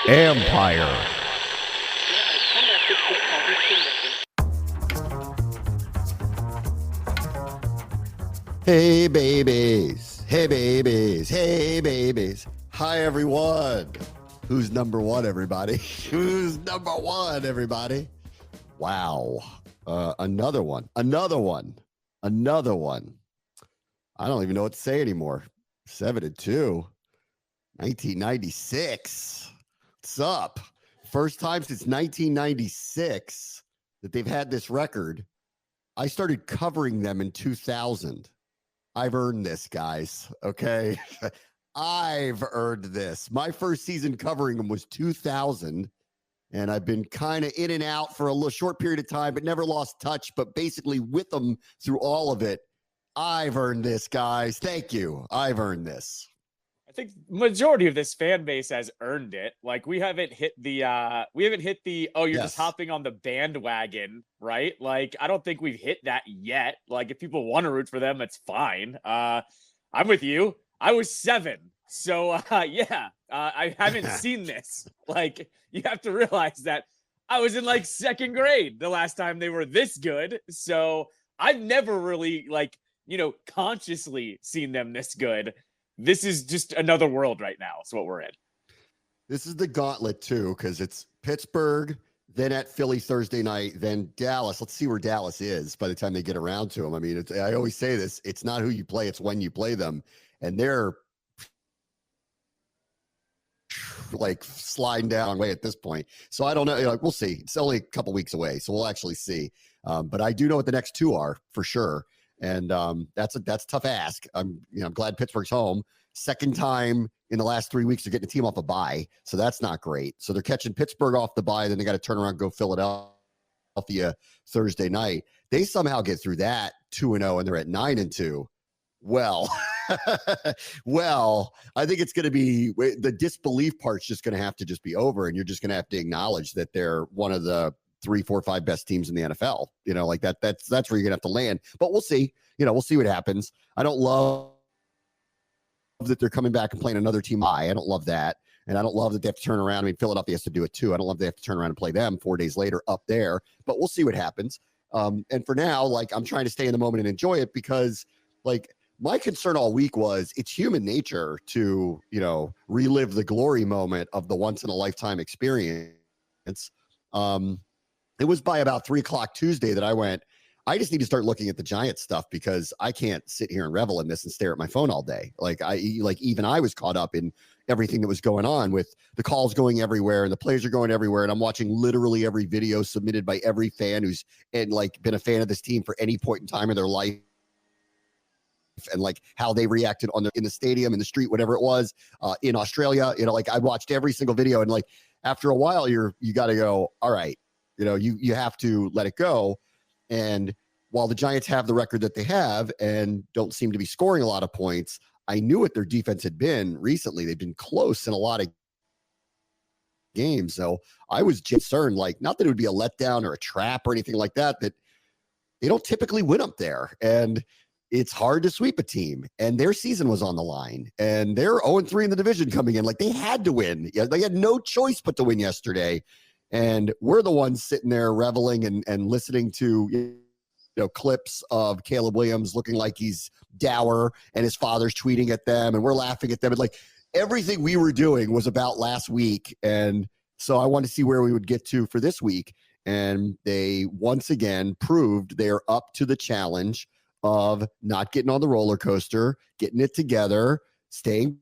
Ampire. Hey babies, hey babies, hey babies. Hi everyone. Who's number one, everybody? Who's number one, everybody? Wow. Another one. I don't even know what to say anymore. 7-2. 1996. What's up? First time since 1996 that they've had this record. I started covering them in 2000. I've earned this, guys. Okay. I've earned this. My first season covering them was 2000. And I've been kind of in and out for a little short period of time, but never lost touch, but basically with them through all of it. I've earned this, guys. Thank you. I've earned this. I think majority of this fan base has earned it. Like we haven't hit the oh, you're just hopping on the bandwagon, right? Like I don't think we've hit that yet. Like if people want to root for them, that's fine. I'm with you. I was 7. So I haven't seen this. Like you have to realize that I was in like 2nd grade the last time they were this good. So I've never really consciously seen them this good. This is just another world right now. It's what we're in. This is the gauntlet too, because it's Pittsburgh, then at Philly Thursday night, then Dallas. Let's see where Dallas is by the time they get around to them. I mean, I always say this, it's not who you play, it's when you play them. And they're like sliding down way at this point. So I don't know. Like, we'll see. It's only a couple weeks away, so we'll actually see. But I do know what the next 2 are for sure. And that's a tough ask. I'm glad Pittsburgh's home. Second time in the last 3 weeks they're getting a team off a bye, so that's not great. So they're catching Pittsburgh off the bye, then they got to turn around and go Philadelphia Thursday night. They somehow get through that 2-0, and they're at 9-2. Well, I think it's going to be the disbelief part's just going to have to just be over, and you're just going to have to acknowledge that they're one of the 3, 4, 5 best teams in the NFL. Like that's where you're gonna have to land. But we'll see. We'll see what happens. I don't love that they're coming back and playing another team. I don't love that. And I don't love that they have to turn around. I mean, Philadelphia has to do it too. I don't love they have to turn around and play them 4 days later up there. But we'll see what happens. And for now, like I'm trying to stay in the moment and enjoy it because like my concern all week was it's human nature to, relive the glory moment of the once in a lifetime experience. It was by about 3:00 Tuesday that I went, I just need to start looking at the Giants stuff because I can't sit here and revel in this and stare at my phone all day. Even I was caught up in everything that was going on with the calls going everywhere and the plays are going everywhere. And I'm watching literally every video submitted by every fan who's been a fan of this team for any point in time in their life. And like how they reacted in the stadium, in the street, whatever it was, in Australia, I watched every single video. And like, after a while, you got to go, all right, you have to let it go. And while the Giants have the record that they have and don't seem to be scoring a lot of points, I knew what their defense had been recently. They've been close in a lot of games. So I was concerned, like, not that it would be a letdown or a trap or anything like that, that they don't typically win up there. And it's hard to sweep a team. And their season was on the line. And they're 0-3 in the division coming in. Like, they had to win. They had no choice but to win yesterday. And we're the ones sitting there reveling and listening to clips of Caleb Williams looking like he's dour and his father's tweeting at them and we're laughing at them. And like everything we were doing was about last week. And so I wanted to see where we would get to for this week. And they once again proved they're up to the challenge of not getting on the roller coaster, getting it together, staying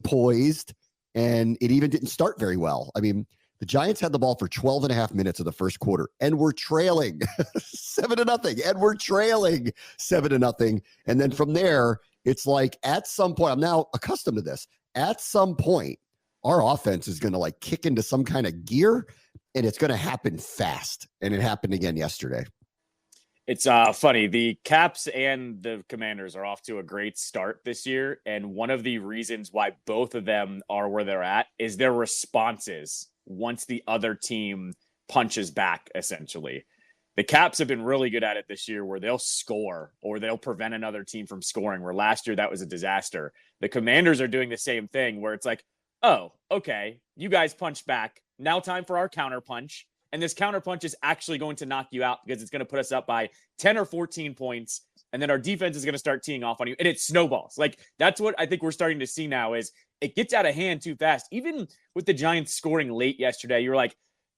poised. And it even didn't start very well. I mean, the Giants had the ball for 12 and a half minutes of the first quarter, and we're trailing 7-0, and we're trailing 7-0. And then from there, it's like at some point, I'm now accustomed to this. At some point, our offense is going to like kick into some kind of gear, and it's going to happen fast. And it happened again yesterday. It's funny. The Caps and the Commanders are off to a great start this year. And one of the reasons why both of them are where they're at is their responses once the other team punches back, essentially. The Caps have been really good at it this year where they'll score or they'll prevent another team from scoring, where last year that was a disaster. The Commanders are doing the same thing where it's like, oh, okay, you guys punched back. Now time for our counter punch. And this counter punch is actually going to knock you out because it's going to put us up by 10 or 14 points. And then our defense is going to start teeing off on you. And it snowballs. Like, that's what I think we're starting to see now is it gets out of hand too fast. Even with the Giants scoring late yesterday, you're like,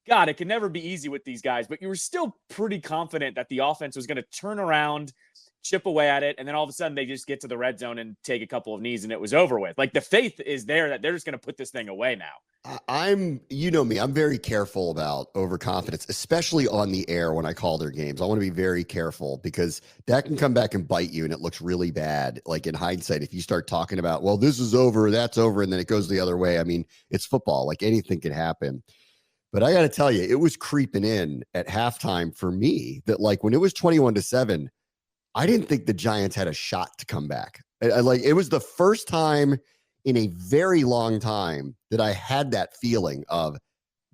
God, it can never be easy with these guys. But you were still pretty confident that the offense was going to turn around, chip away at it, and then all of a sudden they just get to the red zone and take a couple of knees and it was over with. Like, the faith is there that they're just going to put this thing away now. You know me, I'm very careful about overconfidence, especially on the air when I call their games. I want to be very careful because that can come back and bite you and it looks really bad. Like, in hindsight, if you start talking about, well, this is over, that's over, and then it goes the other way. I mean, it's football, like anything can happen. But I got to tell you, it was creeping in at halftime for me that, like, when it was 21-7, I didn't think the Giants had a shot to come back. It was the first time in a very long time that I had that feeling of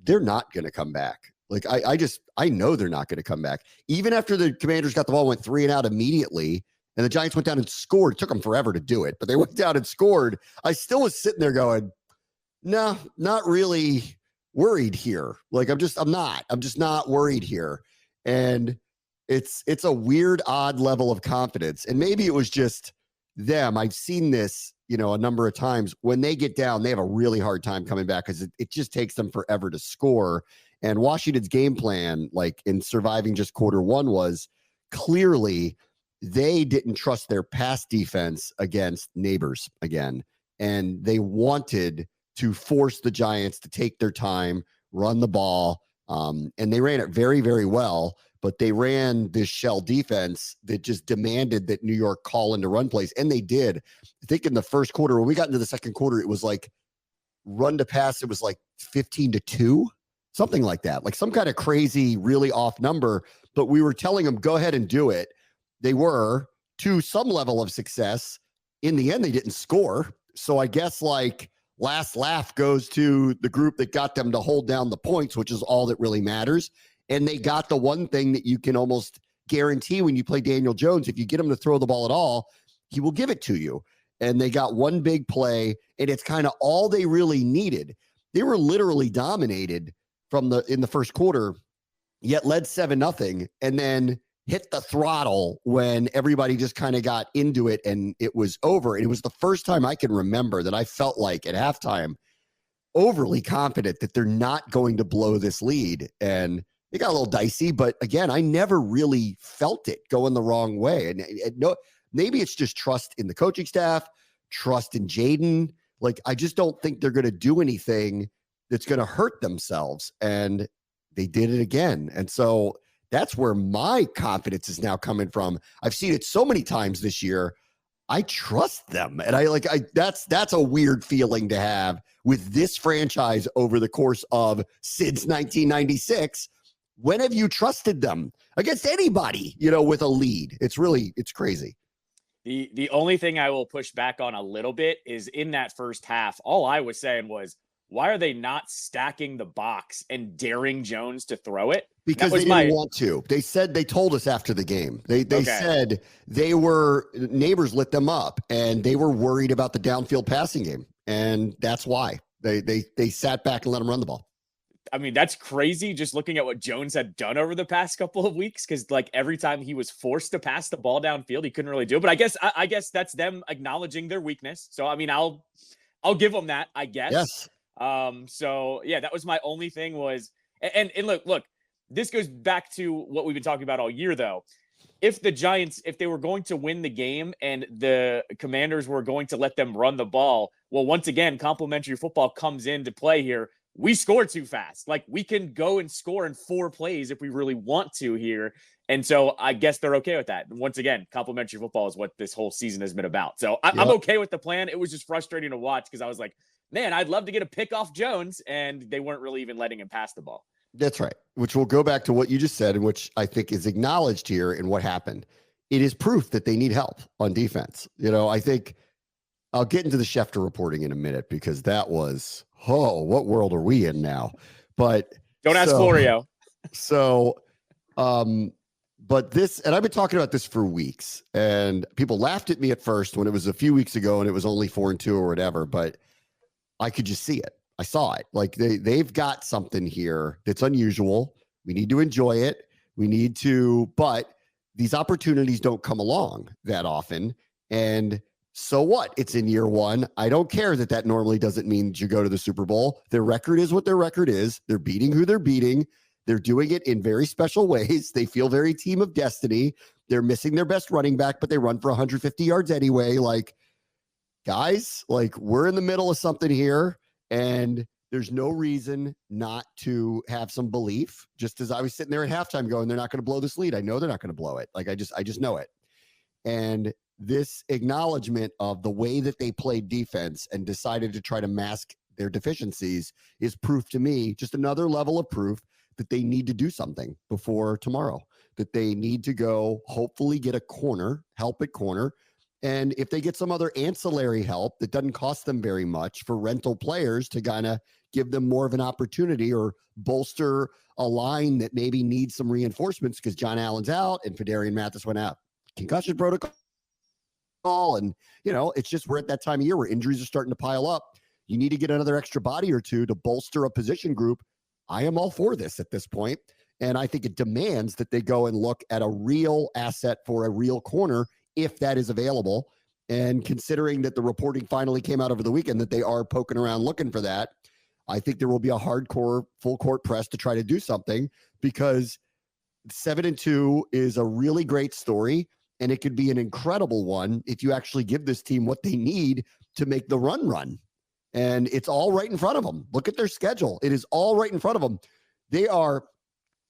they're not going to come back. Like, I know they're not going to come back. Even after the Commanders got the ball, went 3 and out immediately, and the Giants went down and scored. It took them forever to do it, but they went down and scored. I still was sitting there going, no, not really worried here. Like, I'm just not worried here. And it's a weird, odd level of confidence. And maybe it was just them. I've seen this, a number of times. When they get down, they have a really hard time coming back because it just takes them forever to score. And Washington's game plan, like in surviving just quarter one, was clearly they didn't trust their pass defense against neighbors again. And they wanted to force the Giants to take their time, run the ball. And they ran it very, very well. But they ran this shell defense that just demanded that New York call into run plays. And they did. I think in the first quarter, when we got into the second quarter, it was like run to pass. It was like 15-2, something like that. Like some kind of crazy, really off number. But we were telling them, go ahead and do it. They were to some level of success. In the end, they didn't score. So I guess like last laugh goes to the group that got them to hold down the points, which is all that really matters. And they got the one thing that you can almost guarantee when you play Daniel Jones. If you get him to throw the ball at all, he will give it to you. And they got one big play, and it's kind of all they really needed. They were literally dominated in the first quarter, yet led 7-0, and then hit the throttle when everybody just kind of got into it and it was over. And it was the first time I can remember that I felt like at halftime overly confident that they're not going to blow this lead. And it got a little dicey, but again, I never really felt it going the wrong way. And no, maybe it's just trust in the coaching staff, trust in Jaden. Like, I just don't think they're going to do anything that's going to hurt themselves. And they did it again. And so that's where my confidence is now coming from. I've seen it so many times this year. I trust them. And that's a weird feeling to have with this franchise over the course of since 1996. When have you trusted them against anybody, with a lead? It's crazy. The only thing I will push back on a little bit is in that first half, all I was saying was, why are they not stacking the box and daring Jones to throw it? Because they didn't want to. They told us after the game. They said neighbors lit them up and they were worried about the downfield passing game. And that's why they sat back and let them run the ball. I mean, that's crazy just looking at what Jones had done over the past couple of weeks, because like every time he was forced to pass the ball downfield, he couldn't really do it. But I guess that's them acknowledging their weakness. So, I mean, I'll give them that, I guess. Yes. So yeah, that was my only thing was, and look, this goes back to what we've been talking about all year though. If the Giants, if they were going to win the game and the Commanders were going to let them run the ball, well, once again, complementary football comes into play here. We score too fast. Like, we can go and score in 4 plays if we really want to here. And so I guess they're okay with that. Once again, complementary football is what this whole season has been about. So I'm okay with the plan. It was just frustrating to watch because I was like, man, I'd love to get a pick off Jones, and they weren't really even letting him pass the ball. That's right. Which will go back to what you just said, and which I think is acknowledged here in what happened. It is proof that they need help on defense. I think I'll get into the Schefter reporting in a minute because that was, what world are we in now? But don't ask Florio. So But this, and I've been talking about this for weeks, and people laughed at me at first when it was a few weeks ago and it was only 4-2 or whatever, but I could just see it. I saw it. Like they've got something here that's unusual. We need to enjoy it. But these opportunities don't come along that often. And so what? It's in year one. I don't care that normally doesn't mean you go to the Super Bowl. Their record is what their record is. They're beating who they're beating. They're doing it in very special ways. They feel very team of destiny. They're missing their best running back, but they run for 150 yards anyway. Like, guys, like we're in the middle of something here, and there's no reason not to have some belief. Just as I was sitting there at halftime going, they're not going to blow this lead. I know they're not going to blow it. Like I just know it. And this acknowledgement of the way that they played defense and decided to try to mask their deficiencies is proof to me, just another level of proof that they need to do something before tomorrow, that they need to go hopefully get a corner, help at corner. And if they get some other ancillary help that doesn't cost them very much for rental players to kind of give them more of an opportunity or bolster a line that maybe needs some reinforcements because John Allen's out and Fedarian Mathis went out. Concussion protocol. And, it's just we're at that time of year where injuries are starting to pile up. You need to get another extra body or two to bolster a position group. I am all for this at this point. And I think it demands that they go and look at a real asset for a real corner if that is available. And considering that the reporting finally came out over the weekend that they are poking around looking for that, I think there will be a hardcore full court press to try to do something, because 7-2 is a really great story. And it could be an incredible one if you actually give this team what they need to make the run. And it's all right in front of them. Look at their schedule. It is all right in front of them.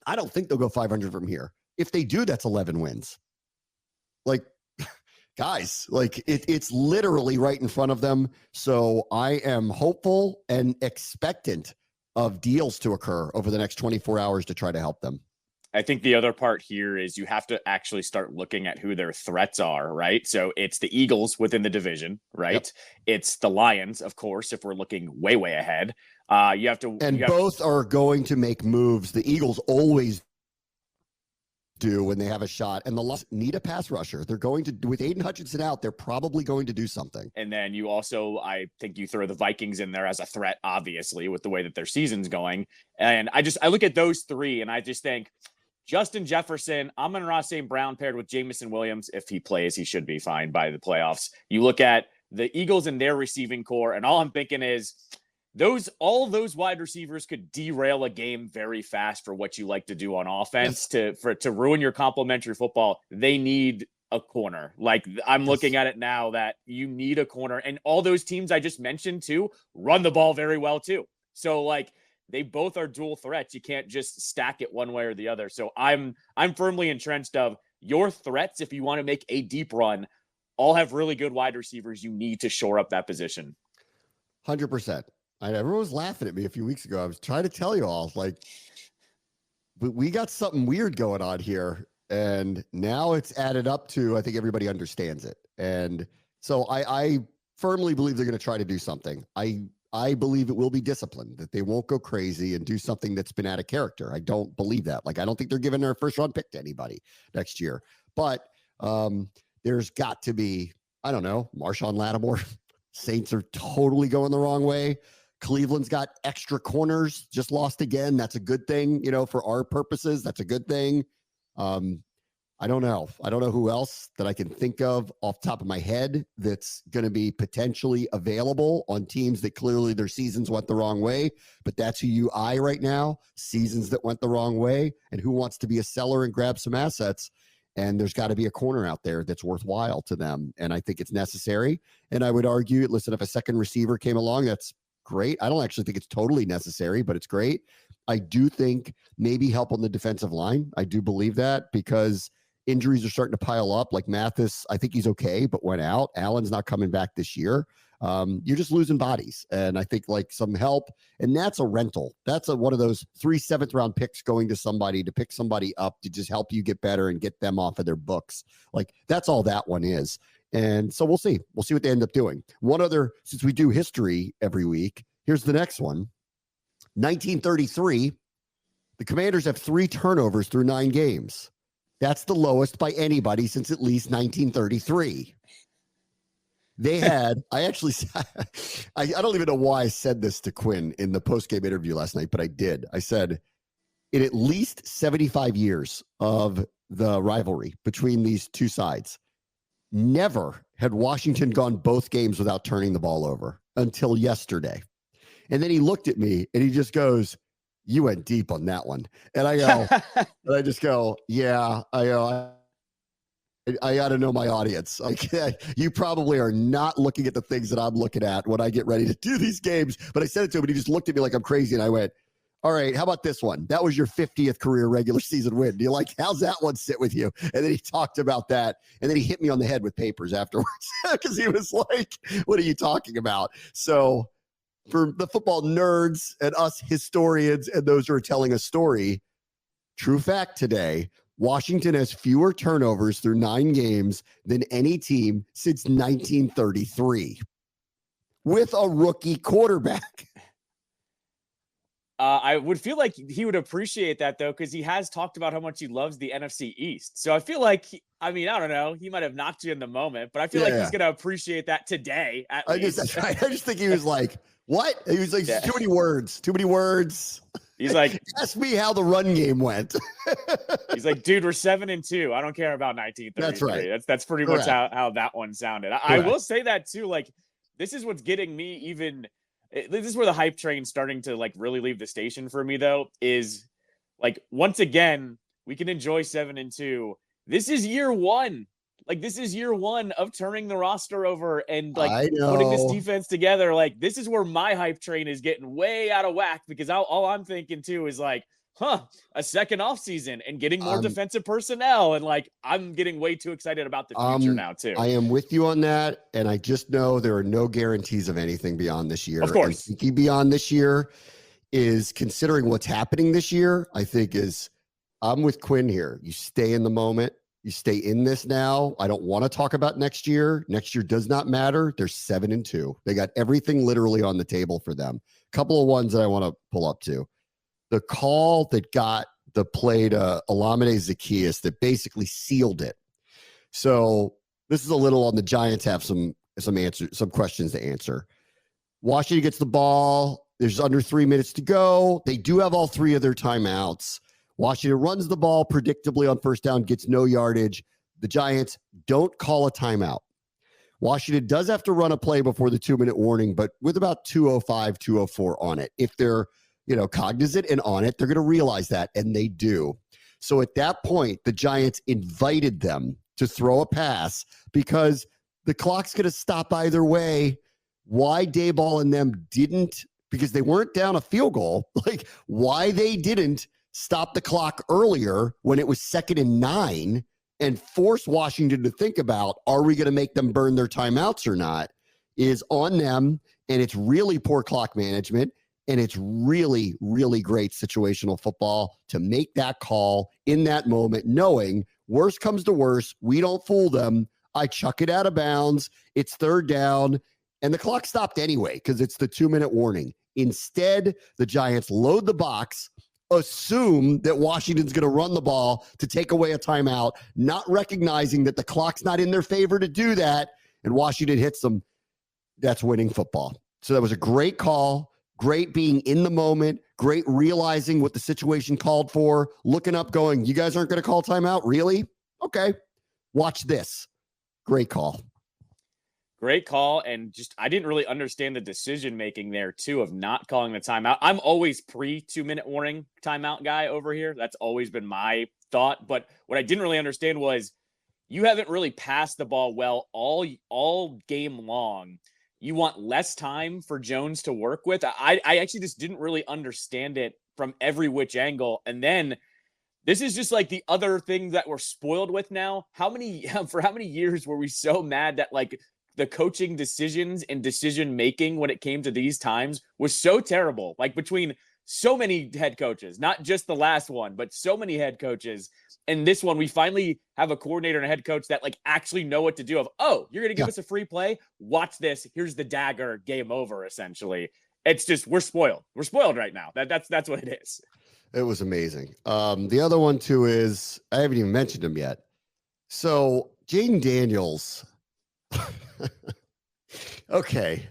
I don't think they'll go 500 from here. If they do, that's 11 wins. Like, guys, like it's literally right in front of them. So I am hopeful and expectant of deals to occur over the next 24 hours to try to help them. I think the other part here is you have to actually start looking at who their threats are, right? So it's the Eagles within the division, right? Yep. It's the Lions, of course, if we're looking way, way ahead. Both are going to make moves. The Eagles always do when they have a shot, and the Lions need a pass rusher. They're going to, with Aiden Hutchinson out, they're probably going to do something. And then you also, I think you throw the Vikings in there as a threat, obviously, with the way that their season's going. And I look at those three, and I just think, Justin Jefferson, Amon-Ra St. Brown paired with Jamison Williams. If he plays, he should be fine by the playoffs. You look at the Eagles and their receiving core, and all I'm thinking is all those wide receivers could derail a game very fast for what you like to do on offense. Yes. To ruin your complimentary football. They need a corner. Like I'm looking at it now that you need a corner, and all those teams I just mentioned too run the ball very well too. So like, they both are dual threats. You can't just stack it one way or the other. So I'm firmly entrenched of your threats. If you want to make a deep run, all have really good wide receivers. You need to shore up that position. 100%. Everyone was laughing at me a few weeks ago. I was trying to tell you all, like, but we got something weird going on here. And now it's added up to, I think everybody understands it. And so I firmly believe they're going to try to do something. I believe it will be disciplined, that they won't go crazy and do something that's been out of character. I don't believe that. Like, I don't think they're giving their first round pick to anybody next year. But there's got to be, I don't know, Marshawn Lattimore. Saints are totally going the wrong way. Cleveland's got extra corners, just lost again. That's a good thing, for our purposes. That's a good thing. I don't know. I don't know who else that I can think of off the top of my head that's going to be potentially available on teams that clearly their seasons went the wrong way, but that's who you eye right now, seasons that went the wrong way, and who wants to be a seller and grab some assets. And there's got to be a corner out there that's worthwhile to them. And I think it's necessary. And I would argue, listen, if a second receiver came along, that's great. I don't actually think it's totally necessary, but it's great. I do think maybe help on the defensive line. I do believe that, because injuries are starting to pile up. Like Mathis, I think he's okay, but went out. Allen's not coming back this year. You're just losing bodies. And I think like some help, and that's a rental. That's one of those 3 7th-round picks going to somebody to pick somebody up to just help you get better and get them off of their books. Like that's all that one is. And so we'll see. We'll see what they end up doing. One other, since we do history every week, here's the next one. 1933, the Commanders have 3 turnovers through 9 games. That's the lowest by anybody since at least 1933. They had, I don't even know why I said this to Quinn in the post-game interview last night, but I did. I said, in at least 75 years of the rivalry between these two sides, never had Washington gone both games without turning the ball over until yesterday. And then he looked at me and he just goes, "You went deep on that one." And I go, and I just go, "Yeah, I got to know my audience. Like, you probably are not looking at the things that I'm looking at when I get ready to do these games." But I said it to him, and he just looked at me like I'm crazy. And I went, "All right, how about this one? That was your 50th career regular season win. Do you like, how's that one sit with you?" And then he talked about that. And then he hit me on the head with papers afterwards because he was like, "What are you talking about?" So for the football nerds and us historians and those who are telling a story, true fact today, Washington has fewer turnovers through 9 games than any team since 1933 with a rookie quarterback. I would feel like he would appreciate that, though, because he has talked about how much he loves the NFC East. So I feel like, I don't know. He might have knocked you in the moment, but I feel like he's going to appreciate that today, at least. I just think he was like, what? He was like, too many words. He's like, ask me how the run game went. He's like, dude, we're 7-2. I don't care about 1933. That's right. That's pretty much how that one sounded. I will say that too. Like, this is what's getting me even. This is where the hype train's starting to like really leave the station for me, though, is like, once again, we can enjoy 7-2. This is year one. Like, this is year one of turning the roster over and like putting this defense together. Like, this is where my hype train is getting way out of whack, because all I'm thinking too is like, a second offseason and getting more defensive personnel. And like, I'm getting way too excited about the future now too. I am with you on that. And I just know there are no guarantees of anything beyond this year. Of course. And thinking beyond this year is considering what's happening this year. I think I'm with Quinn here. You stay in the moment. You stay in this now. I don't want to talk about next year. Next year does not matter. They're 7-2. They got everything literally on the table for them. A couple of ones that I want to pull up to. The call that got the play to Olamide Zaccheaus that basically sealed it. So this is a little on the Giants have some questions to answer. Washington gets the ball. There's under 3 minutes to go. They do have all 3 of their timeouts. Washington runs the ball predictably on first down, gets no yardage. The Giants don't call a timeout. Washington does have to run a play before the 2-minute warning, but with about 2:05, 2:04 on it. If they're cognizant and on it, they're going to realize that, and they do. So at that point, the Giants invited them to throw a pass because the clock's going to stop either way. Why Dayball and them didn't, because they weren't down a field goal, like why they didn't stop the clock earlier when it was 2nd and 9 and force Washington to think about, are we going to make them burn their timeouts or not, is on them. And it's really poor clock management. And it's really, really great situational football to make that call in that moment, knowing worst comes to worst, we don't fool them. I chuck it out of bounds. It's 3rd down. And the clock stopped anyway because it's the 2-minute warning. Instead, the Giants load the box, assume that Washington's going to run the ball to take away a timeout, not recognizing that the clock's not in their favor to do that. And Washington hits them. That's winning football. So that was a great call. Great being in the moment, great realizing what the situation called for, looking up, going, you guys aren't going to call timeout? Really? Okay. Watch this. Great call. Great call. And just, I didn't really understand the decision-making there too of not calling the timeout. I'm always pre-2-minute warning timeout guy over here. That's always been my thought. But what I didn't really understand was you haven't really passed the ball well all game long. You want less time for Jones to work with. I actually just didn't really understand it from every which angle. And then this is just like the other thing that we're spoiled with now. For how many years were we so mad that like the coaching decisions and decision making when it came to these times was so terrible, like between so many head coaches, not just the last one, but so many head coaches. And this one, we finally have a coordinator and a head coach that like actually know what to do. You're going to give us a free play. Watch this. Here's the dagger. Game over. Essentially, it's just we're spoiled. We're spoiled right now. That's what it is. It was amazing. The other one too is I haven't even mentioned him yet. So Jaden Daniels. Okay.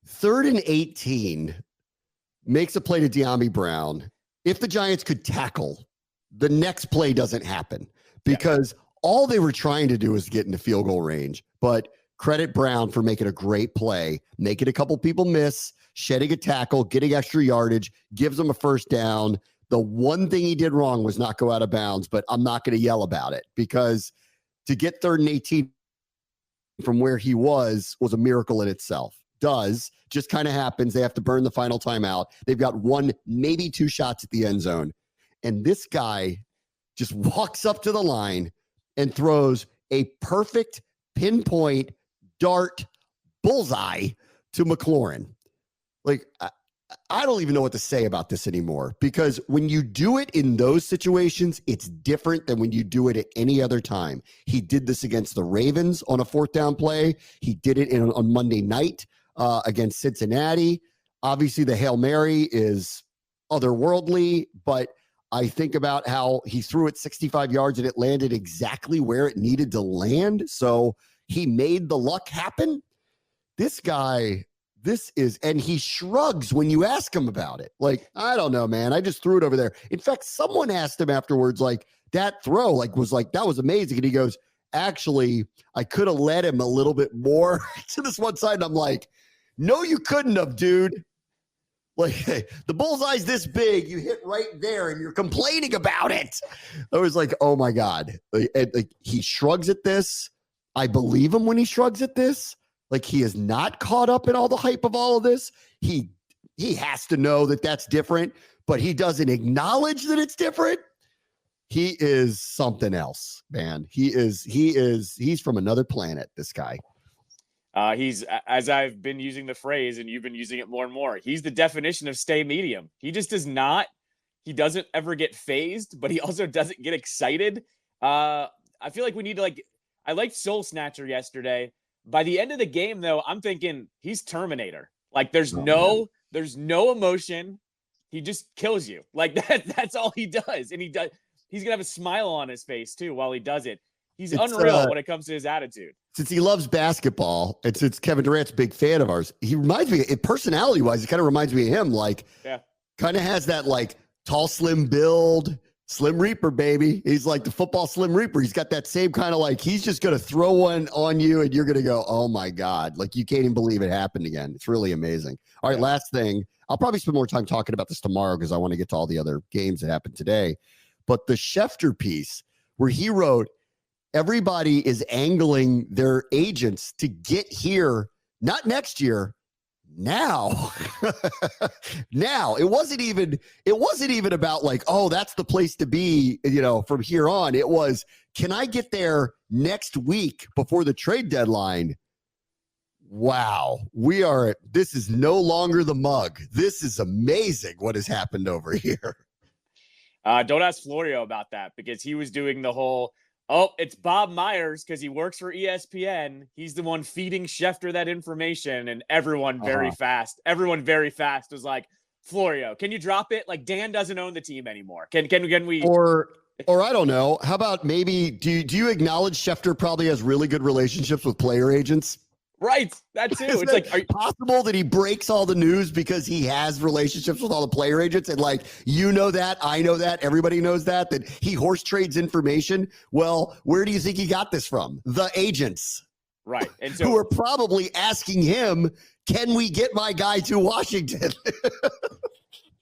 3rd and 18 makes a play to De'Ami Brown. If the Giants could tackle, the next play doesn't happen because all they were trying to do is get into field goal range. But credit Brown for making a great play, making a couple people miss, shedding a tackle, getting extra yardage, gives them a first down. The one thing he did wrong was not go out of bounds, but I'm not going to yell about it because to get 3rd and 18 from where he was a miracle in itself. Just kind of happens. They have to burn the final timeout. They've got 1, maybe 2 shots at the end zone. And this guy just walks up to the line and throws a perfect pinpoint dart bullseye to McLaurin. Like, I don't even know what to say about this anymore because when you do it in those situations, it's different than when you do it at any other time. He did this against the Ravens on a 4th down play. He did it on Monday night against Cincinnati. Obviously, the Hail Mary is otherworldly, but I think about how he threw it 65 yards and it landed exactly where it needed to land. So he made the luck happen. This guy, and he shrugs when you ask him about it. Like, I don't know, man. I just threw it over there. In fact, someone asked him afterwards, like, that throw, that was amazing. And he goes, actually, I could have led him a little bit more to this one side. And I'm like, no, you couldn't have, dude. Like, hey, the bullseye's this big. You hit right there and you're complaining about it. I was like, oh my God. Like he shrugs at this. I believe him when he shrugs at this. Like he is not caught up in all the hype of all of this. He has to know that that's different, but he doesn't acknowledge that it's different. He is something else, man. He's from another planet, this guy. He's, as I've been using the phrase and you've been using it more and more, he's the definition of stay medium. He just he doesn't ever get phased, but he also doesn't get excited. I feel like we need to I liked Soul Snatcher yesterday. By the end of the game, though, I'm thinking he's Terminator. Like there's no emotion. He just kills you. Like that's all he does. And he's going to have a smile on his face too while he does it. He's unreal when it comes to his attitude. Since he loves basketball, and since Kevin Durant's a big fan of ours, he reminds me, personality-wise, it kind of reminds me of him. Like, kind of has that, tall, slim build, Slim Reaper, baby. He's like the football Slim Reaper. He's got that same kind of he's just going to throw one on you, and you're going to go, oh, my God. Like, you can't even believe it happened again. It's really amazing. All right, last thing. I'll probably spend more time talking about this tomorrow because I want to get to all the other games that happened today. But the Schefter piece where he wrote, everybody is angling their agents to get here, not next year, now. Now. It wasn't even about oh, that's the place to be, from here on. It was, can I get there next week before the trade deadline? Wow. This is no longer the mug. This is amazing what has happened over here. Don't ask Florio about that because he was doing the whole, oh, it's Bob Myers because he works for ESPN. He's the one feeding Schefter that information, and everyone very fast was like, Florio, can you drop it? Like Dan doesn't own the team anymore. Can we? Or I don't know. How about maybe do you acknowledge Schefter probably has really good relationships with player agents? Right. That too. It's are possible that he breaks all the news because he has relationships with all the player agents and that, I know that, everybody knows that he horse trades information. Well, where do you think he got this from? The agents. Right. And so who are probably asking him, can we get my guy to Washington?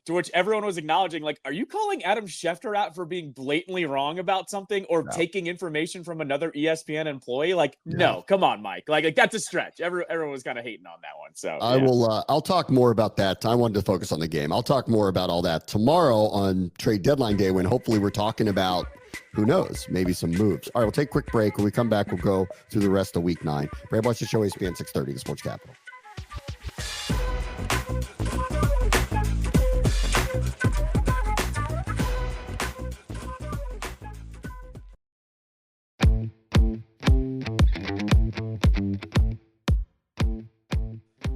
To which everyone was acknowledging, are you calling Adam Schefter out for being blatantly wrong about something or taking information from another ESPN employee? No, come on, Mike. Like that's a stretch. Everyone was kind of hating on that one. So I'll talk more about that. I wanted to focus on the game. I'll talk more about all that tomorrow on trade deadline day when hopefully we're talking about, who knows, maybe some moves. All right, we'll take a quick break. When we come back, we'll go through the rest of week 9. Brad Watch the Show, ESPN 630, the Sports Capital.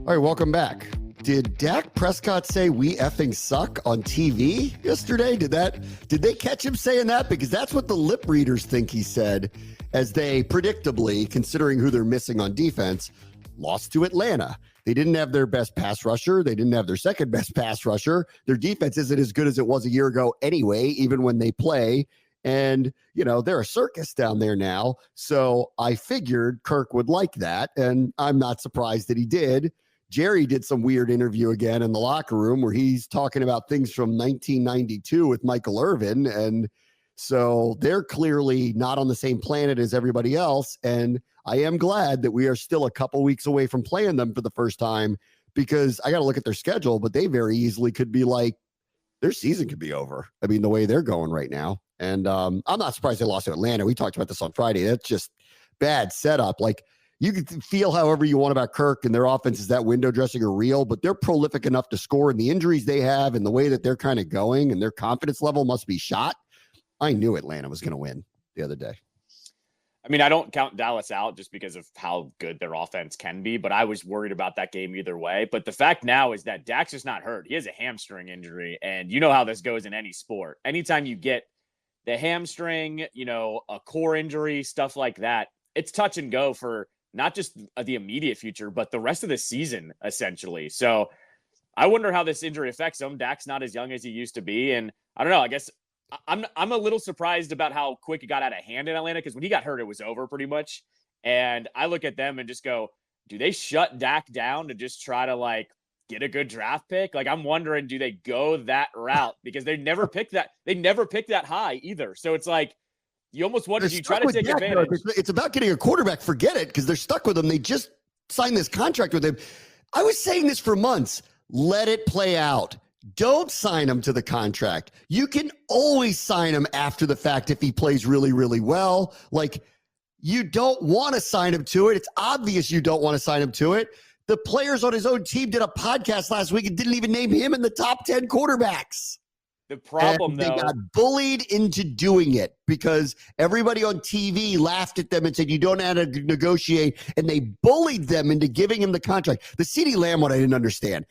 All right, welcome back. Did Dak Prescott say we effing suck on TV yesterday? Did they catch him saying that? Because that's what the lip readers think he said, as they predictably, considering who they're missing on defense, lost to Atlanta. They didn't have their best pass rusher. They didn't have their second best pass rusher. Their defense isn't as good as it was a year ago anyway, even when they play. And, they're a circus down there now. So I figured Kirk would like that. And I'm not surprised that he did. Jerry did some weird interview again in the locker room where he's talking about things from 1992 with Michael Irvin. And so they're clearly not on the same planet as everybody else. And I am glad that we are still a couple weeks away from playing them for the first time, because I got to look at their schedule, but they very easily could be like, their season could be over. I mean, the way they're going right now. And I'm not surprised they lost to Atlanta. We talked about this on Friday. That's just bad setup. Like, you can feel however you want about Kirk and their offense is that window dressing are real, but they're prolific enough to score, and the injuries they have and the way that they're kind of going and their confidence level must be shot. I knew Atlanta was going to win the other day. I mean, I don't count Dallas out just because of how good their offense can be, but I was worried about that game either way. But the fact now is that Dak's just not hurt. He has a hamstring injury, and you know how this goes in any sport. Anytime you get the hamstring, a core injury, stuff like that, it's touch and go for not just the immediate future, but the rest of the season, essentially. So I wonder how this injury affects him. Dak's not as young as he used to be. And I don't know, I guess I'm a little surprised about how quick it got out of hand in Atlanta, because when he got hurt, it was over pretty much. And I look at them and just go, do they shut Dak down to just try to get a good draft pick? I'm wondering, do they go that route? Because they never picked that. They never picked that high either. So it's you almost wonder, do you try to take advantage? It's about getting a quarterback. Forget it, because they're stuck with him. They just signed this contract with him. I was saying this for months. Let it play out. Don't sign him to the contract. You can always sign him after the fact if he plays really, really well. You don't want to sign him to it. It's obvious you don't want to sign him to it. The players on his own team did a podcast last week and didn't even name him in the top 10 quarterbacks. The problem, they got bullied into doing it because everybody on TV laughed at them and said, you don't have to negotiate. And they bullied them into giving him the contract. The CeeDee Lamb one, I didn't understand.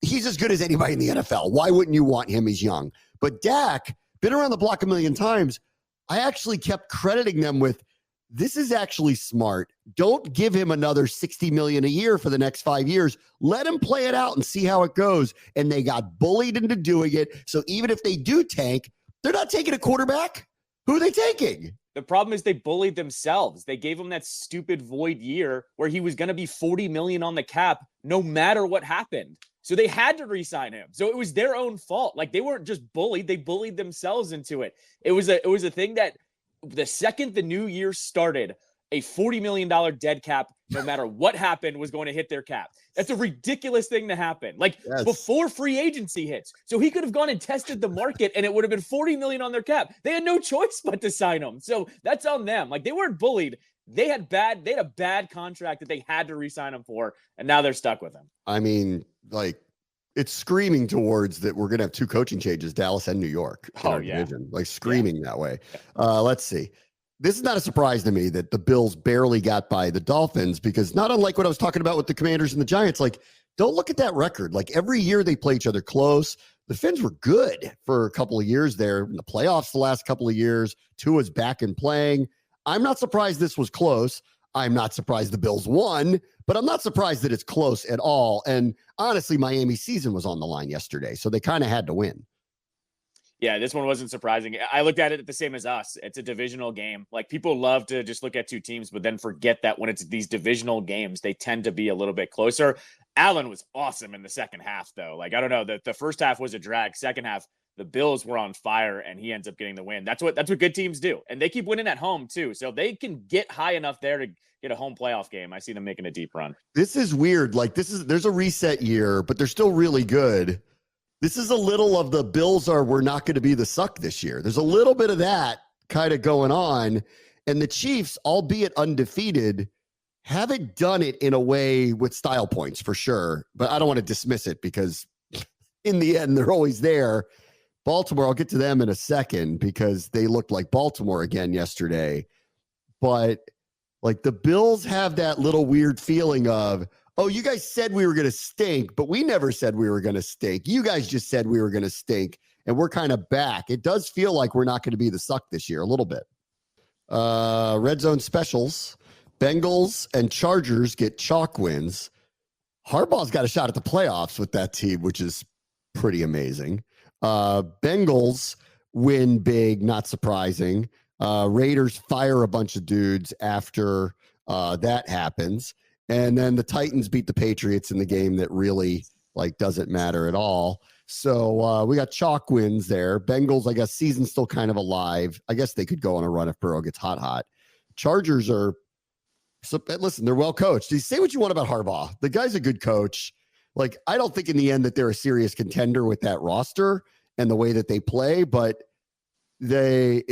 He's as good as anybody in the NFL. Why wouldn't you want him? He's young. But Dak, been around the block a million times. I actually kept crediting them with, this is actually smart. Don't give him another $60 million a year for the next 5 years. Let him play it out and see how it goes. And they got bullied into doing it. So even if they do tank, they're not taking a quarterback. Who are they taking? The problem is they bullied themselves. They gave him that stupid void year where he was going to be $40 million on the cap no matter what happened. So they had to re-sign him. So it was their own fault. They weren't just bullied. They bullied themselves into it. It was a thing that the second the new year started, a $40 million dead cap, no matter what happened, was going to hit their cap. That's a ridiculous thing to happen. Yes. Before free agency hits. So he could have gone and tested the market and it would have been $40 million on their cap. They had no choice but to sign him. So that's on them. They weren't bullied. They had a bad contract that they had to re-sign him for, and now they're stuck with him. I mean, it's screaming towards that we're going to have two coaching changes, Dallas and New York in our division, screaming that way. Let's see. This is not a surprise to me that the Bills barely got by the Dolphins, because not unlike what I was talking about with the Commanders and the Giants, don't look at that record. Every year they play each other close. The Fins were good for a couple of years there in the playoffs the last couple of years. Tua's back and playing. I'm not surprised this was close. I'm not surprised the Bills won, but I'm not surprised that it's close at all. And honestly, Miami's season was on the line yesterday, so they kind of had to win. Yeah, this one wasn't surprising. I looked at it the same as us. It's a divisional game. People love to just look at two teams, but then forget that when it's these divisional games, they tend to be a little bit closer. Allen was awesome in the second half, though. I don't know. The first half was a drag. Second half, the Bills were on fire, and he ends up getting the win. That's what good teams do. And they keep winning at home, too. So they can get high enough there to get a home playoff game. I see them making a deep run. This is weird. There's a reset year, but they're still really good. This is a little of the Bills we're not going to be the suck this year. There's a little bit of that kind of going on. And the Chiefs, albeit undefeated, haven't done it in a way with style points for sure. But I don't want to dismiss it, because in the end, they're always there. Baltimore, I'll get to them in a second, because they looked like Baltimore again yesterday. But the Bills have that little weird feeling of, oh, you guys said we were going to stink, but we never said we were going to stink. You guys just said we were going to stink, and we're kind of back. It does feel like we're not going to be the suck this year a little bit. Red Zone specials. Bengals and Chargers get chalk wins. Harbaugh's got a shot at the playoffs with that team, which is pretty amazing. Bengals win big, not surprising. Raiders fire a bunch of dudes after that happens. And then the Titans beat the Patriots in the game that really doesn't matter at all. So we got chalk wins there. Bengals, I guess, season's still kind of alive. I guess they could go on a run if Burrow gets hot. Chargers are, so listen, they're well coached. You say what you want about Harbaugh. The guy's a good coach. I don't think in the end that they're a serious contender with that roster and the way that they play, but they're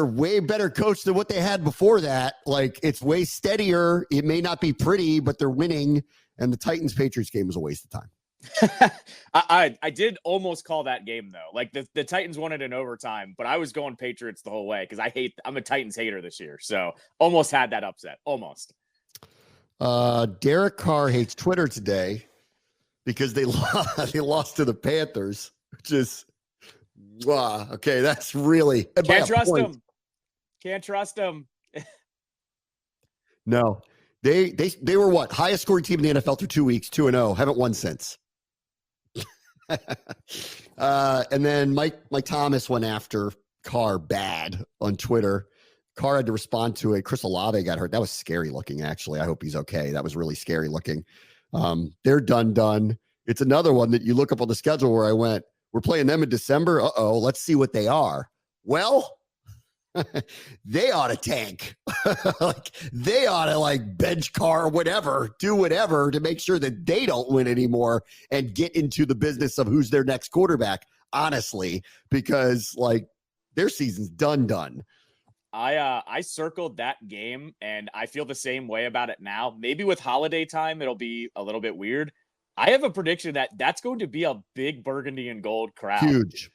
way better coached than what they had before that. It's way steadier. It may not be pretty, but they're winning. And the Titans-Patriots game was a waste of time. I did almost call that game though. The Titans won it in overtime, but I was going Patriots the whole way because I'm a Titans hater this year. So almost had that upset. Almost. Derek Carr hates Twitter today because they lost to the Panthers, which is okay. That's really can't trust them. Can't trust them. No, they were what, highest scoring team in the NFL through 2 weeks, 2-0, haven't won since. And then Mike Thomas went after Carr bad on Twitter. Carr had to respond to it. Chris Olave got hurt. That was scary looking, actually. I hope he's okay. That was really scary looking. They're done. It's another one that you look up on the schedule where I went, we're playing them in December. Let's see what they are. Well, they ought to tank. They ought to bench Carr, whatever, do whatever to make sure that they don't win anymore and get into the business of who's their next quarterback, honestly, because their season's done. I circled that game and I feel the same way about it now. Maybe with holiday time, it'll be a little bit weird. I have a prediction that that's going to be a big burgundy and gold crowd. Huge.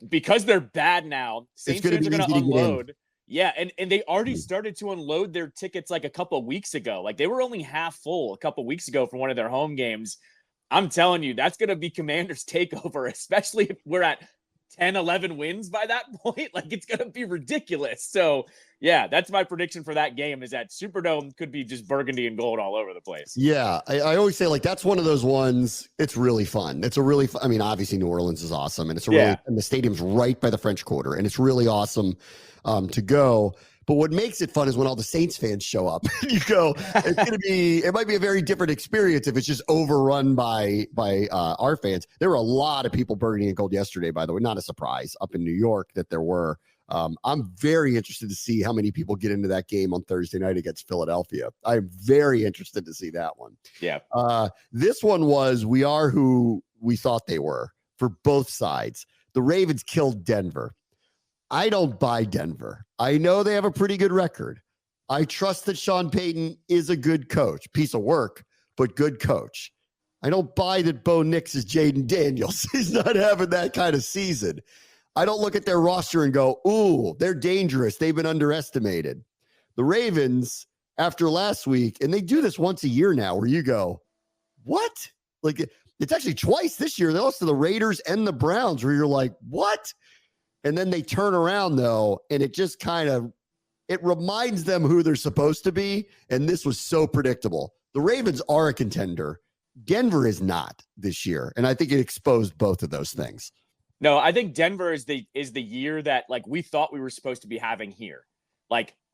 Because they're bad now, Saints fans are going to unload. Yeah, and they already started to unload their tickets a couple of weeks ago. They were only half full a couple of weeks ago for one of their home games. I'm telling you, that's going to be Commanders' takeover, especially if we're at 10, 11 wins by that point. It's going to be ridiculous. So, yeah, that's my prediction for that game is that Superdome could be just burgundy and gold all over the place. Yeah, I always say, that's one of those ones, it's really fun. It's a really fun, I mean, obviously New Orleans is awesome, and it's and the stadium's right by the French Quarter, and it's really awesome to go. But what makes it fun is when all the Saints fans show up. You go, it might be a very different experience if it's just overrun by our fans. There were a lot of people burgundy and gold yesterday, by the way. Not a surprise up in New York that there were. I'm very interested to see how many people get into that game on Thursday night against Philadelphia. I'm very interested to see that one. Yeah. This one was, we are who we thought they were for both sides. The Ravens killed Denver. I don't buy Denver. I know they have a pretty good record. I trust that Sean Payton is a good coach. Piece of work, but good coach. I don't buy that Bo Nix is Jaden Daniels. He's not having that kind of season. I don't look at their roster and go, ooh, they're dangerous. They've been underestimated. The Ravens, after last week, and they do this once a year now, where you go, what? It's actually twice this year. They lost to the Raiders and the Browns, where you're like, what? And then they turn around, though, and it just it reminds them who they're supposed to be, and this was so predictable. The Ravens are a contender. Denver is not this year, and I think it exposed both of those things. No, I think Denver is the year that we thought we were supposed to be having here.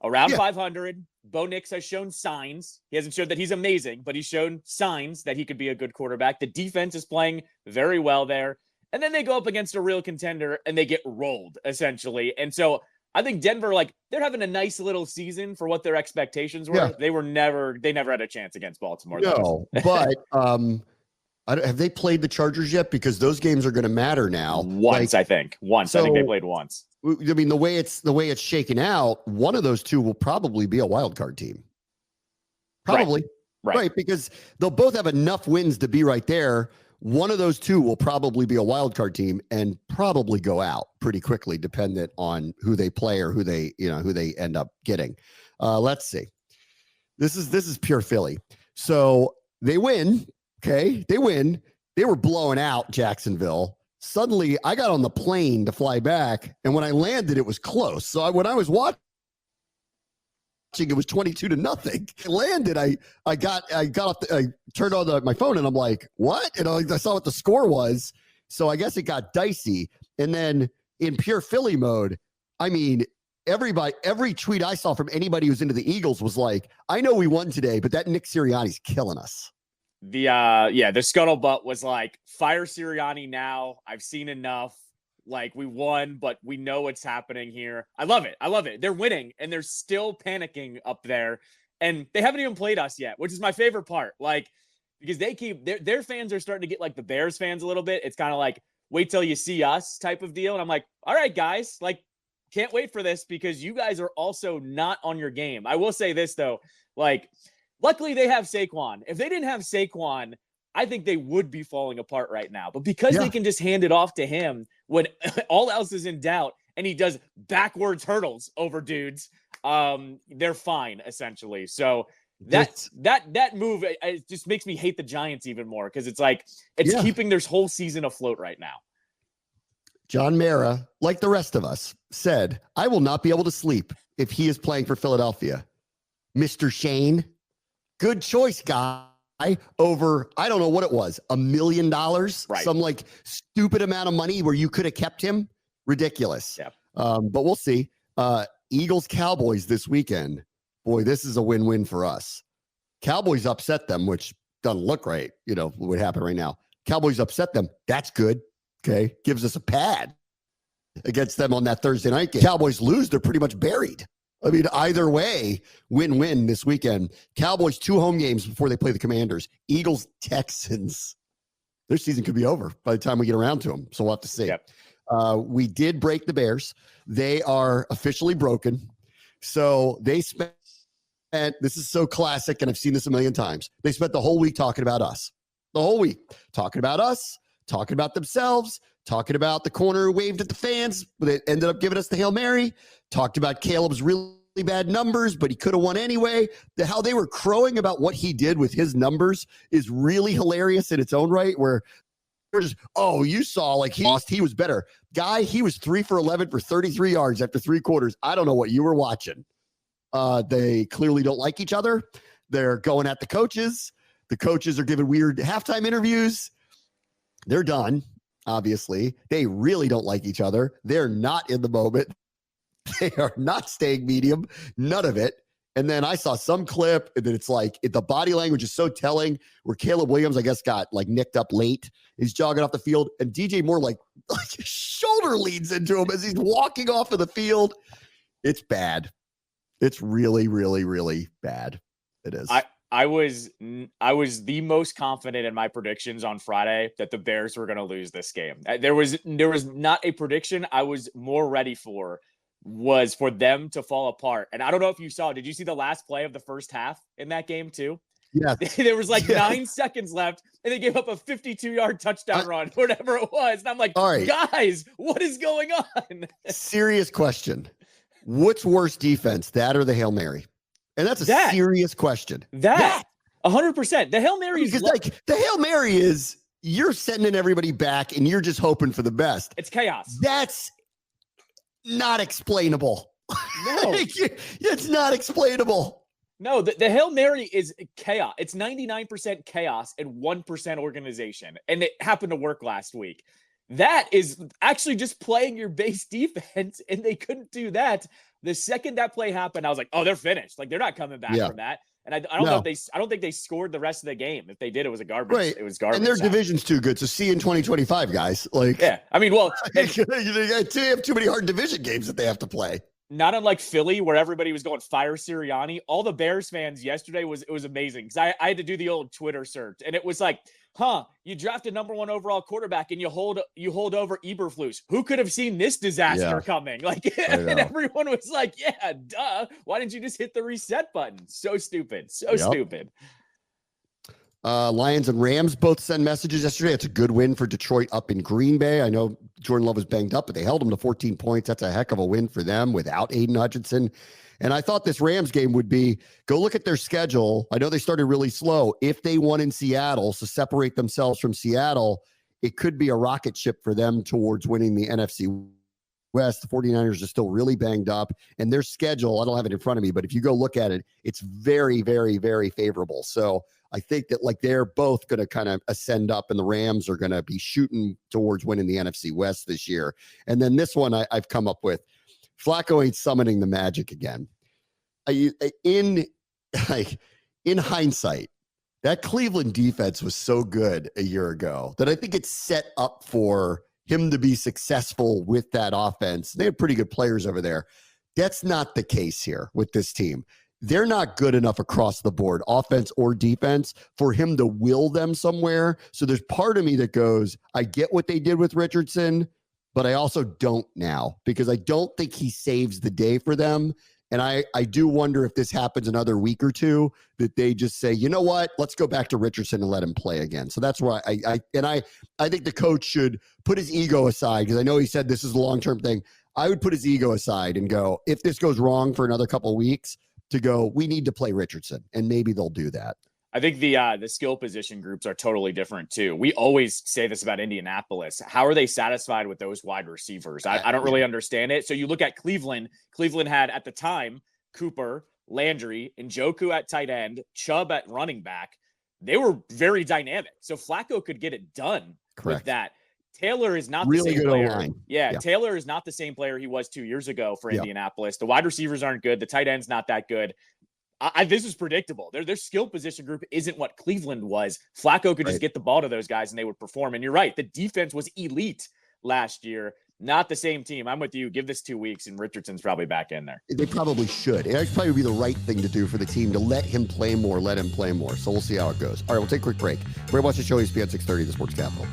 Around 500, Bo Nix has shown signs. He hasn't showed that he's amazing, but he's shown signs that he could be a good quarterback. The defense is playing very well there. And then they go up against a real contender and they get rolled, essentially. And so I think Denver, they're having a nice little season for what their expectations were. Yeah. They never had a chance against Baltimore. No, but have they played the Chargers yet? Because those games are going to matter now. Once. I think they played once. I mean, the way it's shaken out, one of those two will probably be a wild card team. Probably. Right. Because they'll both have enough wins to be right there. One of those two will probably be a wild card team and probably go out pretty quickly, dependent on who they play or who they end up getting. Let's see. This is pure Philly. So they win. Okay. They win. They were blowing out Jacksonville. Suddenly I got on the plane to fly back. And when I landed, it was close. So when I was watching, it was 22-0. I landed. I got off. I turned on my phone and I'm like, what? And I saw what the score was. So I guess it got dicey. And then in pure Philly mode, I mean, every tweet I saw from anybody who's into the Eagles was like, I know we won today, but that Nick Sirianni's killing us. The scuttlebutt was like, fire Sirianni now. I've seen enough. Like, we won, but we know what's happening here. I love it. They're winning, and they're still panicking up there, and they haven't even played us yet, which is my favorite part. Like, because they keep their fans are starting to get like the Bears fans a little bit. It's kind of like, wait till you see us type of deal. And I'm like, all right, guys, like, can't wait for this because you guys are also not on your game. I will say this, though. Like, luckily they have Saquon. If they didn't have Saquon, I think they would be falling apart right now. But because they can just hand it off to him when all else is in doubt and he does backwards hurdles over dudes, they're fine, essentially. So that move, it just makes me hate the Giants even more because it's like it's keeping their whole season afloat right now. John Mara, like the rest of us, said, I will not be able to sleep if he is playing for Philadelphia. Mr. Shane, good choice, guy. Over, I don't know what it was, $1 million, some like stupid amount of money where you could have kept him. Ridiculous. Yeah. But we'll see. Eagles Cowboys this weekend. Boy, this is a win-win for us. Cowboys upset them, which doesn't look right. You know what happened right now. Cowboys upset them. That's good. Okay. Gives us a pad against them on that Thursday night game. Cowboys lose. They're pretty much buried. I mean, either way, win-win this weekend. Cowboys 2 home games before they play the Commanders. Eagles, Texans. Their season could be over by the time we get around to them. So we'll have to see. Yep. We did break the Bears. They are officially broken. So they spent, this is so classic, and I've seen this a million times. They spent the whole week talking about us. The whole week. Talking about us, talking about themselves, talking about the corner who waved at the fans, but it ended up giving us the Hail Mary. Talked about Caleb's really bad numbers, but he could have won anyway. How they were crowing about what he did with his numbers is really hilarious in its own right, where they're just, oh, you saw like he lost, he was better. Guy, he was 3 for 11 for 33 yards after 3 quarters. I don't know what you were watching. They clearly don't like each other. They're going at the coaches. The coaches are giving weird halftime interviews. They're done. Obviously, they really don't like each other. They're not in the moment. They are not staying medium. None of it. And then I saw some clip, and then it's like the body language is so telling. Where Caleb Williams, I guess, got like nicked up late. He's jogging off the field, and DJ Moore like his shoulder leads into him as he's walking off of the field. It's bad. It's really, really, really bad. It is. I was the most confident in my predictions on Friday that the Bears were going to lose this game. There was not a prediction I was more ready for was for them to fall apart. And I don't know if you saw, did you see the last play of the first half in that game too? Yeah. There was like 9 seconds left and they gave up a 52-yard touchdown run, whatever it was. And I'm like, all right, guys, what is going on? Serious question. What's worse defense, that or the Hail Mary? And that's a serious question. That 100%. The Hail Mary is like the Hail Mary is you're sending everybody back and you're just hoping for the best. It's chaos. That's not explainable. No, it's not explainable. No, the Hail Mary is chaos. It's 99% chaos and 1% organization. And it happened to work last week. That is actually just playing your base defense, and they couldn't do that. The second that play happened, I was like, "Oh, they're finished. Like they're not coming back from that." And I don't know if I don't think they scored the rest of the game. If they did, it was a garbage. Right. It was garbage. And their division's too good. So see you in 2025, guys. Like, yeah, I mean, well, they have too many hard division games that they have to play. Not unlike Philly, where everybody was going fire Sirianni. All the Bears fans yesterday it was amazing because I had to do the old Twitter search, and it was like, you draft a #1 overall quarterback and you hold over Eberflus. Who could have seen this disaster coming? Like, and everyone was like, yeah, duh. Why didn't you just hit the reset button? So stupid. So stupid. Lions and Rams both send messages yesterday. It's a good win for Detroit up in Green Bay. I know Jordan Love was banged up, but they held him to 14 points. That's a heck of a win for them without Aiden Hutchinson. And I thought this Rams game would be, go look at their schedule. I know they started really slow. If they won in Seattle, so separate themselves from Seattle, it could be a rocket ship for them towards winning the NFC West. The 49ers are still really banged up, and their schedule, I don't have it in front of me, but if you go look at it, it's very, very, very favorable. So I think that like they're both going to kind of ascend up, and the Rams are going to be shooting towards winning the NFC West this year. And then this one I've come up with, Flacco ain't summoning the magic again. In hindsight, that Cleveland defense was so good a year ago that I think it's set up for him to be successful with that offense. They have pretty good players over there. That's not the case here with this team. They're not good enough across the board, offense or defense, for him to will them somewhere. So there's part of me that goes, I get what they did with Richardson, but I also don't now, because I don't think he saves the day for them. And I do wonder if this happens another week or two, that they just say, you know what, let's go back to Richardson and let him play again. So that's why I think the coach should put his ego aside, because I know he said this is a long-term thing. I would put his ego aside and go, if this goes wrong for another couple of weeks, to go, we need to play Richardson, and maybe they'll do that. I think the skill position groups are totally different too. We always say this about Indianapolis. How are they satisfied with those wide receivers? I don't really understand it. So you look at Cleveland. Cleveland had at the time Cooper, Landry, Njoku at tight end, Chubb at running back. They were very dynamic. So Flacco could get it done with that. Taylor is not really the same good player. line. Yeah, Taylor is not the same player he was 2 years ago for Indianapolis. The wide receivers aren't good. The tight end's not that good. This is predictable. Their skill position group isn't what Cleveland was. Flacco could just get the ball to those guys and they would perform. And you're right. The defense was elite last year. Not the same team. I'm with you. Give this 2 weeks and Richardson's probably back in there. They probably should. It probably would be the right thing to do for the team, to let him play more, let him play more. So we'll see how it goes. All right, we'll take a quick break. We're going to watch the show ESPN 630, the Sports Capital.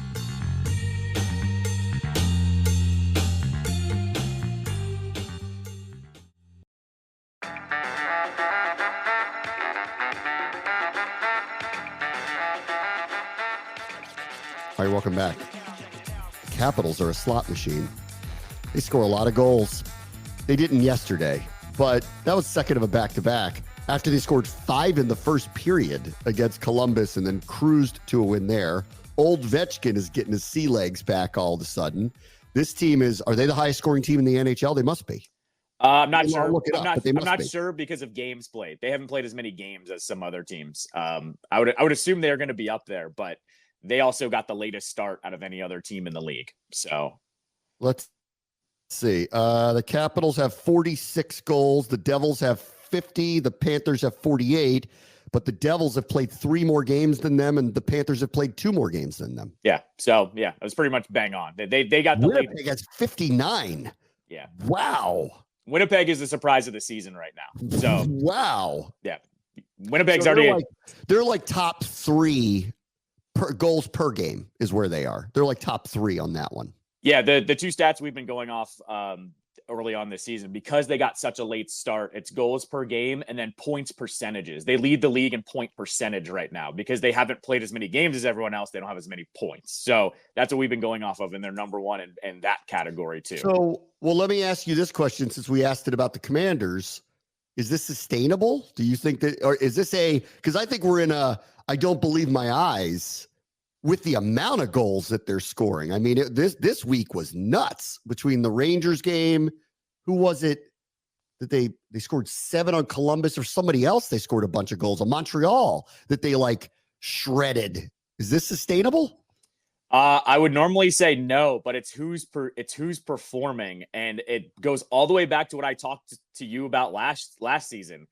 All right, welcome back. The Capitals are a slot machine. They score a lot of goals. They didn't yesterday, but that was second of a back-to-back after they scored 5 in the first period against Columbus and then cruised to a win there. Old Vetchkin is getting his sea legs back all of a sudden. This team are they the highest scoring team in the NHL? They must be. I'm not sure. I'm not sure because of games played. They haven't played as many games as some other teams. I would assume they're going to be up there, but they also got the latest start out of any other team in the league. So let's see. The Capitals have 46 goals. The Devils have 50. The Panthers have 48. But the Devils have played 3 more games than them, and the Panthers have played 2 more games than them. Yeah. So it was pretty much bang on. They got the Winnipeg has 59. Yeah. Wow. Winnipeg is the surprise of the season right now. So wow. Yeah. Winnipeg's so already they're like top 3 goals per game is where they are. They're like top 3 on that one. Yeah, the 2 stats we've been going off early on this season, because they got such a late start, it's goals per game and then points percentages. They lead the league in point percentage right now because they haven't played as many games as everyone else. They don't have as many points. So that's what we've been going off of, and they're number 1 in that category too. So, well, let me ask you this question, since we asked it about the Commanders. Is this sustainable? Do you think that, or is this because I think we're in I don't believe my eyes with the amount of goals that they're scoring. I mean, this week was nuts between the Rangers game. Who was it that they scored 7 on Columbus, or somebody else? They scored a bunch of goals on Montreal that they shredded. Is this sustainable? I would normally say no, but it's who's performing, and it goes all the way back to what I talked to you about last season.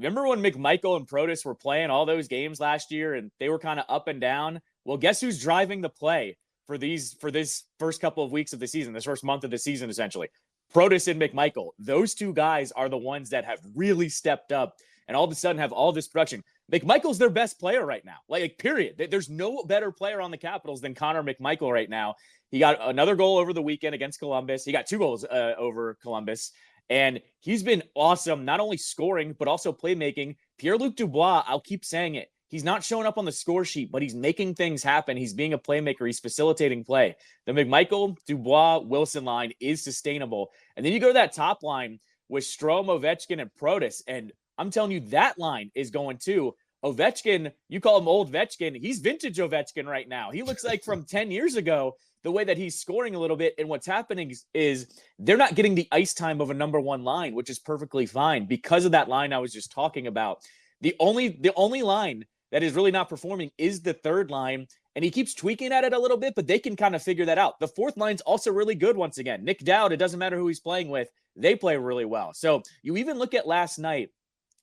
Remember when McMichael and Protas were playing all those games last year, and they were kind of up and down? Well, guess who's driving the play for this first couple of weeks of the season, this first month of the season, essentially? Protas and McMichael. Those 2 guys are the ones that have really stepped up and all of a sudden have all this production. McMichael's their best player right now. Period. There's no better player on the Capitals than Connor McMichael right now. He got another goal over the weekend against Columbus. He got 2 goals over Columbus. And he's been awesome, not only scoring, but also playmaking. Pierre-Luc Dubois, I'll keep saying it, He's not showing up on the score sheet, but he's making things happen. He's being a playmaker. He's facilitating play. The McMichael, Dubois, Wilson line is sustainable. And then you go to that top line with Strome, Ovechkin, and Protas. And I'm telling you, that line is going too. Ovechkin, you call him old Ovechkin. He's vintage Ovechkin right now. He looks like from 10 years ago, the way that he's scoring a little bit. And what's happening is they're not getting the ice time of a number one line, which is perfectly fine because of that line I was just talking about. The only line that is really not performing is the third line. And he keeps tweaking at it a little bit, but they can kind of figure that out. The fourth line's also really good once again. Nick Dowd, it doesn't matter who he's playing with. They play really well. So you even look at last night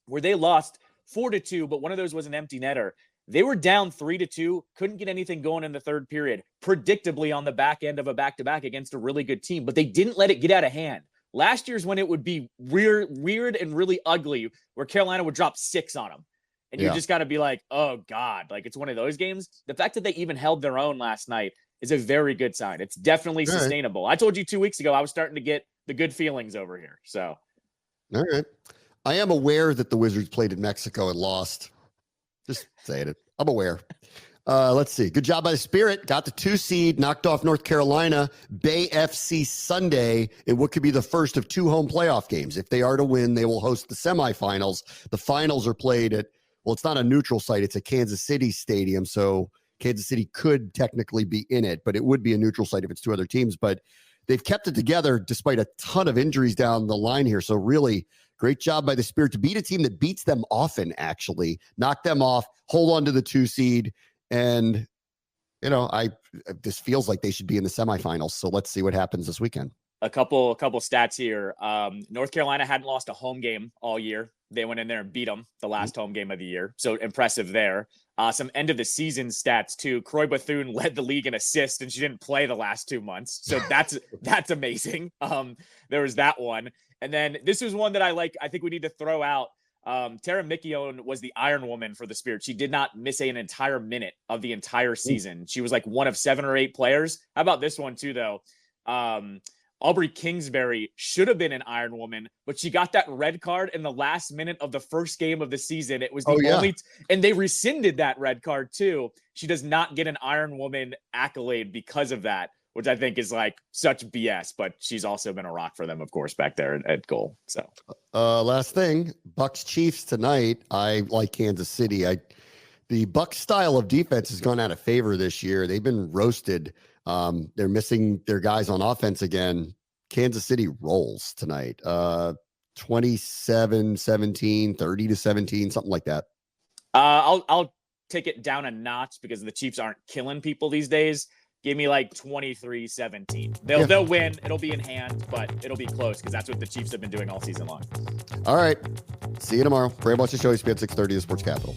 where they lost 4-2, but one of those was an empty netter. They were down 3-2, couldn't get anything going in the third period, predictably on the back end of a back-to-back against a really good team, but they didn't let it get out of hand. Last year's when it would be weird and really ugly, where Carolina would drop 6 on them. And you just got to be like, oh, God, like it's one of those games. The fact that they even held their own last night is a very good sign. It's definitely sustainable. I told you 2 weeks ago I was starting to get the good feelings over here. So, all right. I am aware that the Wizards played in Mexico and lost. Just saying it. I'm aware. Let's see. Good job by the Spirit. Got the 2 seed, knocked off North Carolina, Bay FC Sunday in what could be the first of 2 home playoff games. If they are to win, they will host the semifinals. The finals are played at, well, it's not a neutral site. It's a Kansas City stadium. So Kansas City could technically be in it, but it would be a neutral site if it's 2 other teams. But they've kept it together despite a ton of injuries down the line here. So really, great job by the Spirit to beat a team that beats them often, actually. Knock them off, hold on to the 2 seed. And, you know, this feels like they should be in the semifinals. So let's see what happens this weekend. A couple stats here. North Carolina hadn't lost a home game all year. They went in there and beat them the last home game of the year. So impressive there. Some end of the season stats too. Croy Bethune led the league in assists and she didn't play the last 2 months. So that's amazing. There was that one. And then this was one that I like. I think we need to throw out. Tara Mickione was the Iron Woman for the Spirit. She did not miss an entire minute of the entire season. She was like one of 7 or 8 players. How about this one too, though? Aubrey Kingsbury should have been an Iron Woman, but she got that red card in the last minute of the first game of the season. It was the only, and they rescinded that red card too. She does not get an Iron Woman accolade because of that, which I think is like such BS, but she's also been a rock for them, of course, back there at goal. So last thing, Bucks Chiefs tonight. I like Kansas City. The Bucks style of defense has gone out of favor this year. They've been roasted. They're missing their guys on offense again. Kansas City rolls tonight. 27-17, 30-17, something like that. I'll take it down a notch because the Chiefs aren't killing people these days. Give me like 23-17. They'll win. It'll be in hand, but it'll be close because that's what the Chiefs have been doing all season long. All right. See you tomorrow. Bram watch the show. ESPN 630, the Sports Capital.